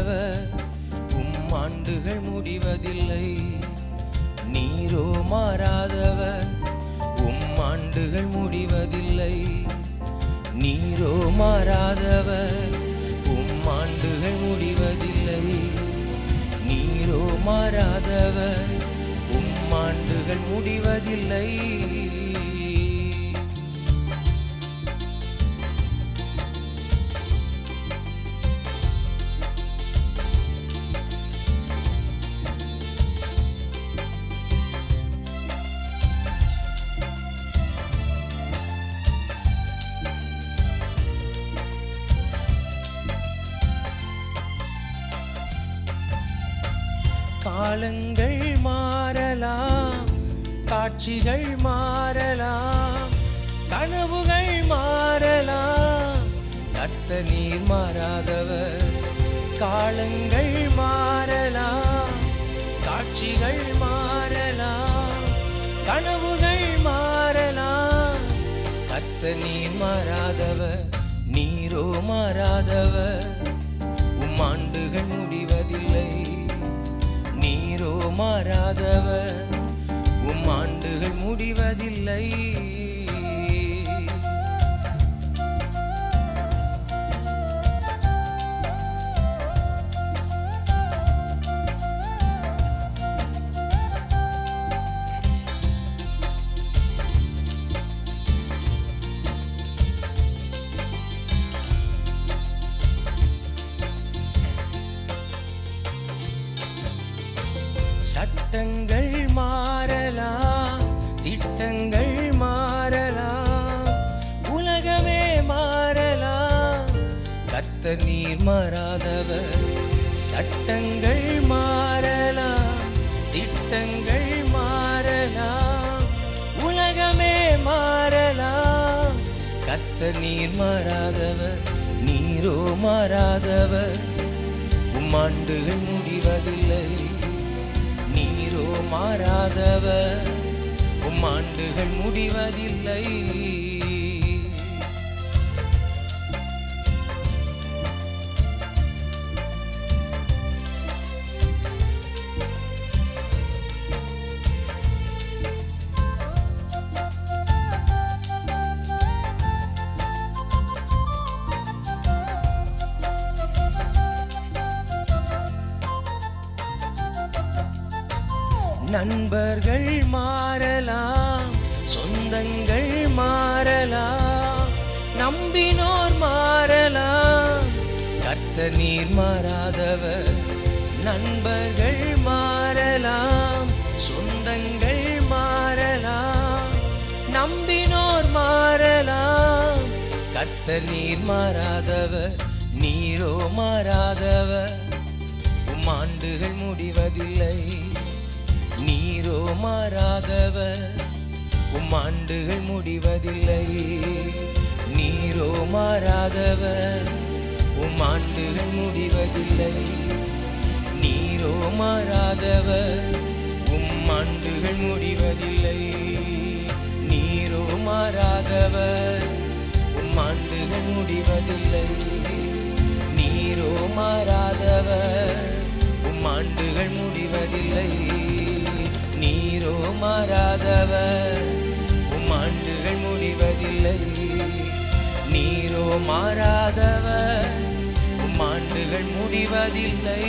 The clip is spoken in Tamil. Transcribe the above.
மாறாதவர், ஆண்டுகள் முடிவதில்லை. நீரோ மாறாதவர், ஆண்டுகள் முடிவதில்லை. நீரோ மாறாதவர், ஆண்டுகள் முடிவதில்லை. நீரோ மாறாதவர், ஆண்டுகள் முடிவதில்லை. காலங்கள் மாறலாம், காட்சிகள் மாறலாம், கனவுகள் மாறலாம், கர்த்தர் நீர் மாறாதவர். காலங்கள் மாறலாம், காட்சிகள் மாறலாம், கனவுகள் மாறலாம், கர்த்தர் நீர் மாறாதவர். நீரோ மாறாதவர், ஆண்டுகள் முடிவதில்லை. நீரோ மாறாதவர், ஆண்டுகள் முடிவதில்லை. சட்டங்கள் மாறலாம், திட்டங்கள் மாறலாம், உலகமே மாறலாம், கர்த்தர் நீர் மாறாதவர். சட்டங்கள் மாறலாம், திட்டங்கள் மாறலாம், உலகமே மாறலாம், கர்த்தர் நீர் மாறாதவர். நீரோ மாறாதவர், ஆண்டுகள் முடிவதில்லை. நீரோ மாறாதவர், ஆண்டுகள் முடிவதில்லை. நண்பர்கள் மாறலாம், சொந்தங்கள் மாறலாம், நம்பினோர் மாறலாம், கர்த்தர் நீர் மாறாதவர். நண்பர்கள் மாறலாம், சொந்தங்கள் மாறலாம், நம்பினோர் மாறலாம், கர்த்தர் நீர் மாறாதவர். நீரோ மாறாதவர், ஆண்டுகள் முடிவதில்லை. நீரோ மாறாதவர், ஆண்டுகள் முடிவதில்லை. நீரோ மாறாதவர், ஆண்டுகள் முடிவதில்லை. நீரோ மாறாதவர், ஆண்டுகள் முடிவதில்லை. நீரோ மாறாதவர், ஆண்டுகள் முடிவதில்லை. நீரோ மாறாதவர், ஆண்டுகள் முடிவதில்லை. நீரோ மாறாதவர், ஆண்டுகள் முடிவதில்லை. நீரோ மாறாதவர், ஆண்டுகள் முடிவதில்லை.